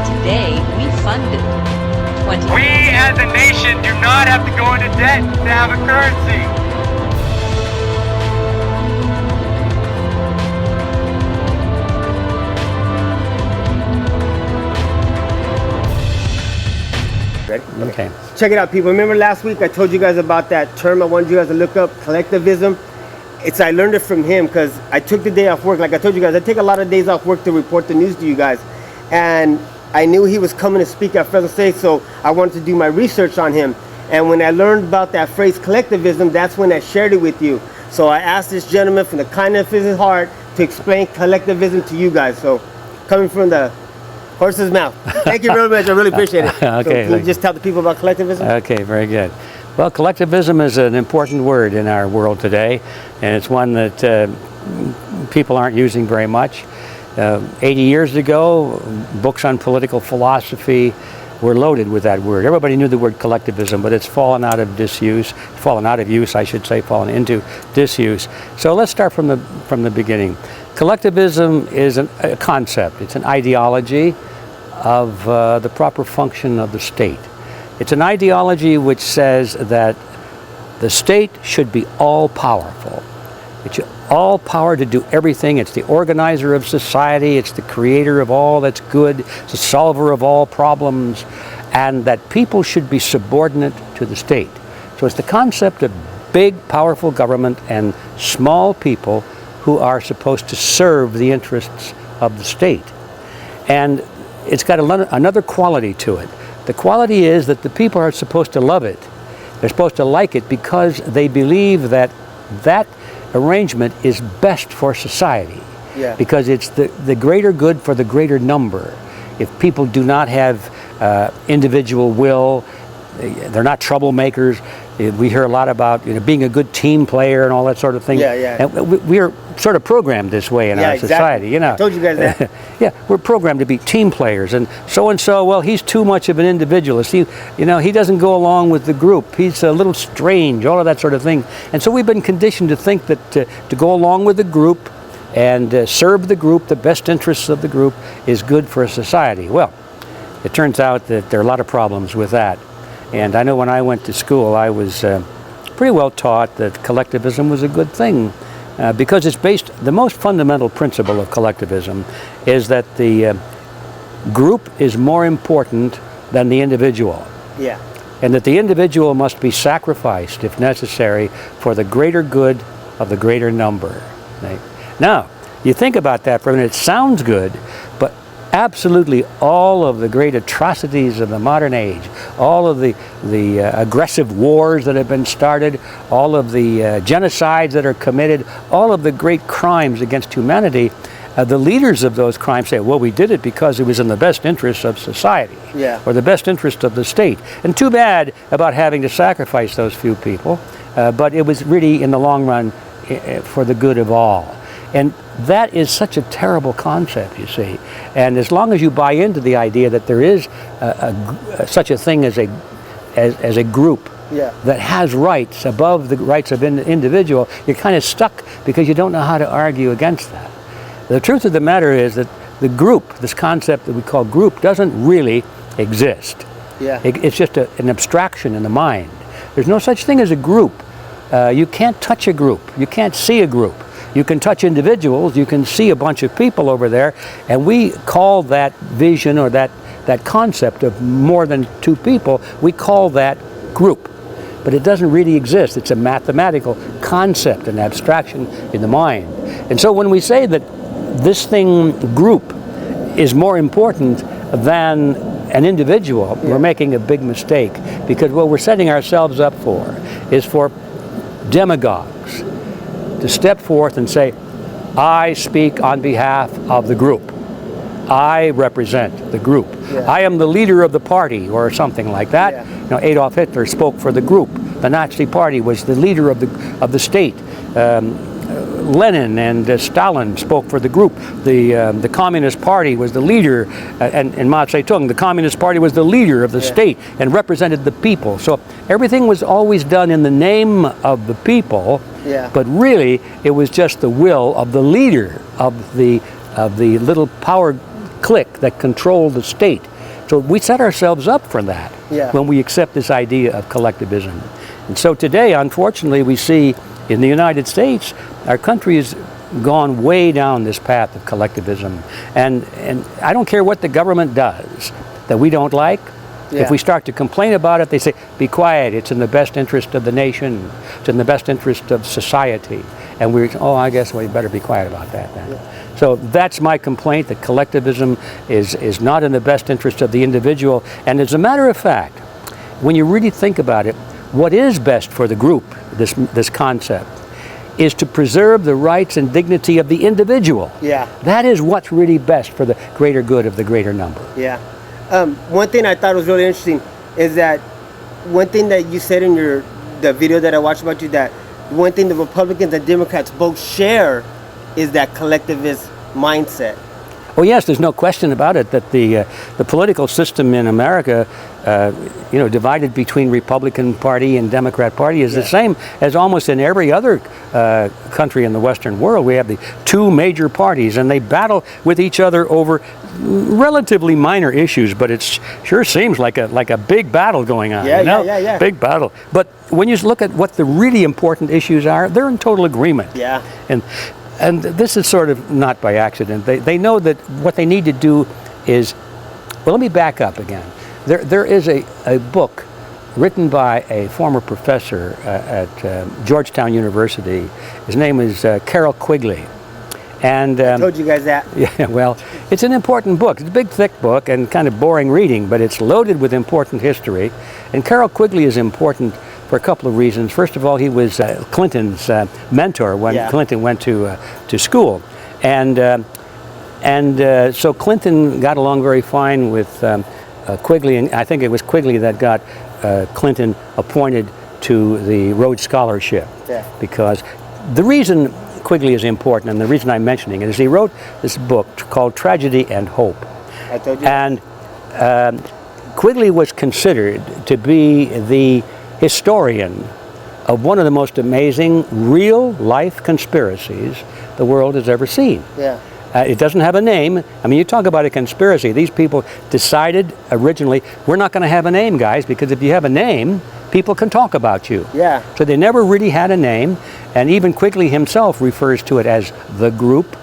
Today, we funded 20. We as a nation do not have to go into debt to have a currency. Ready? Okay. Check it out, people. Remember last week I told you guys about that term I wanted you guys to look up, collectivism? I learned it from him because I took the day off work. Like I told you guys, I take a lot of days off work to report the news to you guys. And I knew he was coming to speak at Fresno State, so I wanted to do my research on him. And when I learned about that phrase collectivism, that's when I shared it with you. So I asked this gentleman from the kindness of his heart to explain collectivism to you guys. So coming from the horse's mouth. Thank you very much. I really appreciate it. Okay, So can you just tell the people about collectivism? Okay, very good. Well, collectivism is an important word in our world today, and it's one that people aren't using very much. 80 years ago, books on political philosophy were loaded with that word. Everybody knew the word collectivism, but it's fallen out of disuse, fallen out of use, I should say, fallen into disuse. So let's start from the beginning. Collectivism is a concept. It's an ideology of the proper function of the state. It's an ideology which says that the state should be all-powerful. It's all power to do everything. It's the organizer of society. It's the creator of all that's good. It's the solver of all problems. And that people should be subordinate to the state. So it's the concept of big, powerful government and small people who are supposed to serve the interests of the state. And it's got another quality to it. The quality is that the people are supposed to love it. They're supposed to like it because they believe that that arrangement is best for society. Yeah. Because it's the greater good for the greater number. If people do not have individual will, they're not troublemakers. We hear a lot about being a good team player and all that sort of thing. Yeah, yeah. And we're sort of programmed this way in our society. I told you guys that. Yeah, we're programmed to be team players. And so, well, he's too much of an individualist. He doesn't go along with the group. He's a little strange, all of that sort of thing. And so we've been conditioned to think that to go along with the group and serve the group, the best interests of the group, is good for a society. Well, it turns out that there are a lot of problems with that. And I know when I went to school, I was pretty well taught that collectivism was a good thing because it's based, the most fundamental principle of collectivism is that the group is more important than the individual. Yeah. And that the individual must be sacrificed, if necessary, for the greater good of the greater number. Right? Now, you think about that for a minute, it sounds good, but absolutely all of the great atrocities of the modern age, all of the aggressive wars that have been started, all of the genocides that are committed, all of the great crimes against humanity, the leaders of those crimes say, well, we did it because it was in the best interest of society, or the best interest of the state. And too bad about having to sacrifice those few people, but it was really in the long run for the good of all. And that is such a terrible concept, you see. And as long as you buy into the idea that there is such a thing as a group that has rights above the rights of an individual, you're kind of stuck because you don't know how to argue against that. The truth of the matter is that the group, this concept that we call group, doesn't really exist. Yeah. It's just an abstraction in the mind. There's no such thing as a group. You can't touch a group. You can't see a group. You can touch individuals, you can see a bunch of people over there, and we call that vision or that concept of more than two people, we call that group. But it doesn't really exist. It's a mathematical concept, an abstraction in the mind. And so when we say that this thing, group, is more important than an individual, we're making a big mistake, because what we're setting ourselves up for is for demagogues to step forth and say, I speak on behalf of the group. I represent the group. I am the leader of the party, or something like that. Adolf Hitler spoke for the group. The Nazi Party was the leader of the state. Lenin and Stalin spoke for the group. The Communist Party was the leader, and Mao Zedong, the Communist Party was the leader of the state and represented the people. So everything was always done in the name of the people, but really it was just the will of the leader of the little power clique that controlled the state. So we set ourselves up for that Yeah. when we accept this idea of collectivism. And so today, unfortunately, we see in the United States, our country has gone way down this path of collectivism. And I don't care what the government does that we don't like. Yeah. If we start to complain about it, they say, be quiet, it's in the best interest of the nation, it's in the best interest of society. And I guess we better be quiet about that then. Yeah. So that's my complaint, that collectivism is not in the best interest of the individual. And as a matter of fact, when you really think about it, what is best for the group, this concept, is to preserve the rights and dignity of the individual. Yeah. That is what's really best for the greater good of the greater number. Yeah. One thing I thought was really interesting is that one thing that you said in the video that I watched about you, that one thing the Republicans and Democrats both share is that collectivist mindset. Oh yes, there's no question about it that the political system in America, divided between Republican Party and Democrat Party, is the same as almost in every other country in the Western world. We have the two major parties, and they battle with each other over relatively minor issues, but it sure seems like a big battle going on. Yeah. Big battle. But when you look at what the really important issues are, they're in total agreement. Yeah. And this is sort of not by accident. They know that what they need to do is, well, let me back up again. There is a book written by a former professor at Georgetown University. His name is Carroll Quigley. And I told you guys that. yeah, well, it's an important book. It's a big, thick book and kind of boring reading, but it's loaded with important history. And Carroll Quigley is important for a couple of reasons. First of all, he was Clinton's mentor when Clinton went to school, and so Clinton got along very fine with Quigley, and I think it was Quigley that got Clinton appointed to the Rhodes Scholarship. Yeah. Because the reason Quigley is important, and the reason I'm mentioning it, is he wrote this book called Tragedy and Hope. I told you. And Quigley was considered to be the historian of one of the most amazing real-life conspiracies the world has ever seen. Yeah. It doesn't have a name. I mean, you talk about a conspiracy. These people decided originally, we're not going to have a name, guys, because if you have a name, people can talk about you. Yeah. So they never really had a name, and even Quigley himself refers to it as the group,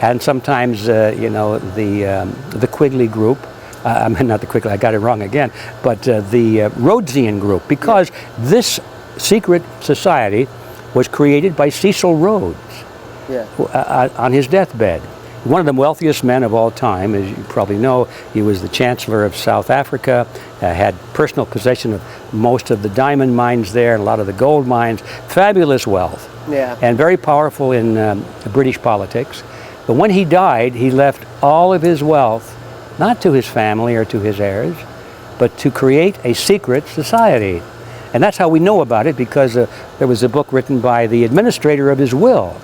and sometimes, the Quigley group. I mean, not the Quigley, I got it wrong again, but the Rhodesian group, because this secret society was created by Cecil Rhodes on his deathbed. One of the wealthiest men of all time, as you probably know. He was the Chancellor of South Africa, had personal possession of most of the diamond mines there, and a lot of the gold mines, fabulous wealth, and very powerful in British politics. But when he died, he left all of his wealth, not to his family or to his heirs, but to create a secret society. And that's how we know about it, because there was a book written by the administrator of his will,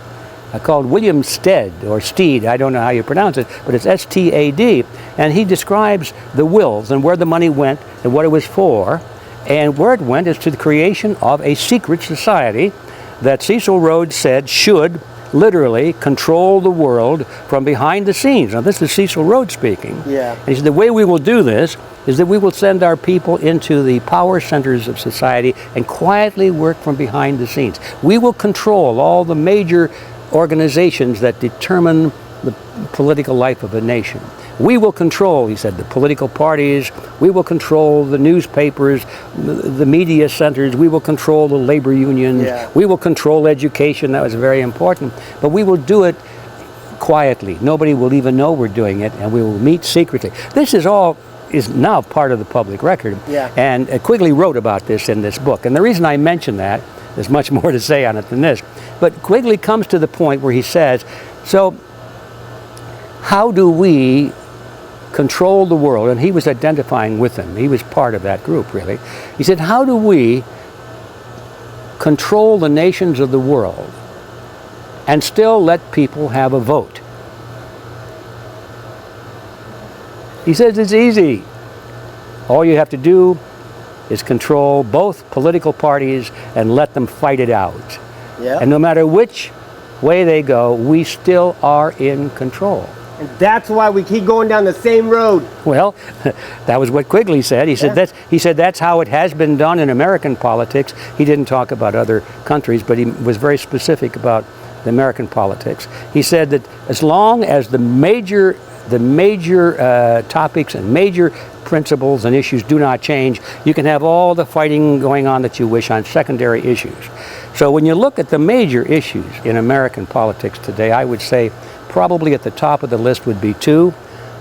called William Stead, or Steed, I don't know how you pronounce it, but it's S-T-A-D, and he describes the wills and where the money went and what it was for, and where it went is to the creation of a secret society that Cecil Rhodes said should literally control the world from behind the scenes. Now, this is Cecil Rhodes speaking. Yeah. And he said, the way we will do this is that we will send our people into the power centers of society and quietly work from behind the scenes. We will control all the major organizations that determine the political life of a nation. We will control, he said, the political parties, we will control the newspapers, the media centers, we will control the labor unions, we will control education, that was very important, but we will do it quietly. Nobody will even know we're doing it, and we will meet secretly. This is now part of the public record, and Quigley wrote about this in this book. And the reason I mention that, there's much more to say on it than this, but Quigley comes to the point where he says, so how do we control the world? And he was identifying with them. He was part of that group, really. He said, how do we control the nations of the world and still let people have a vote? He says it's easy. All you have to do is control both political parties and let them fight it out. And no matter which way they go, we still are in control. And that's why we keep going down the same road. Well, that was what Quigley said. He said that's how it has been done in American politics. He didn't talk about other countries, but he was very specific about the American politics. He said that as long as the major topics and major principles and issues do not change, you can have all the fighting going on that you wish on secondary issues. So when you look at the major issues in American politics today, I would say probably at the top of the list would be two.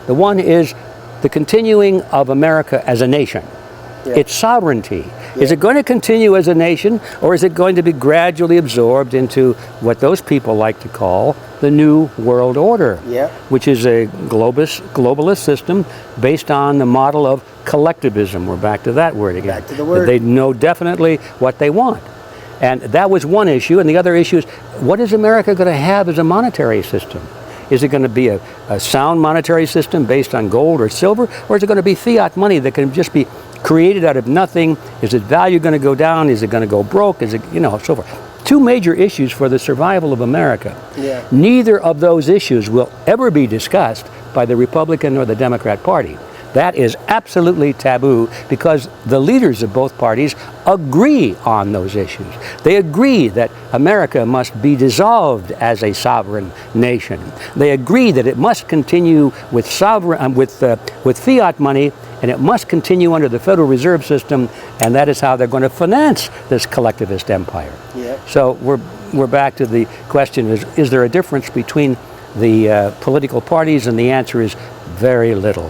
The one is the continuing of America as a nation. Yeah. Its sovereignty. Is it going to continue as a nation, or is it going to be gradually absorbed into what those people like to call the New World Order, Yeah. which is a globalist system based on the model of collectivism? We're back to that word again. Back to the word. They know definitely what they want. And that was one issue. And the other issue is, what is America going to have as a monetary system? Is it going to be a sound monetary system based on gold or silver, or is it going to be fiat money that can just be created out of nothing? Is its value going to go down? Is it going to go broke? Is it, so forth. Two major issues for the survival of America. Yeah. Neither of those issues will ever be discussed by the Republican or the Democrat Party. That is absolutely taboo because the leaders of both parties agree on those issues. They agree that America must be dissolved as a sovereign nation. They agree that it must continue with with fiat money, and it must continue under the Federal Reserve System, and that is how they're going to finance this collectivist empire. Yeah. So we're back to the question: is there a difference between the political parties? And the answer is very little.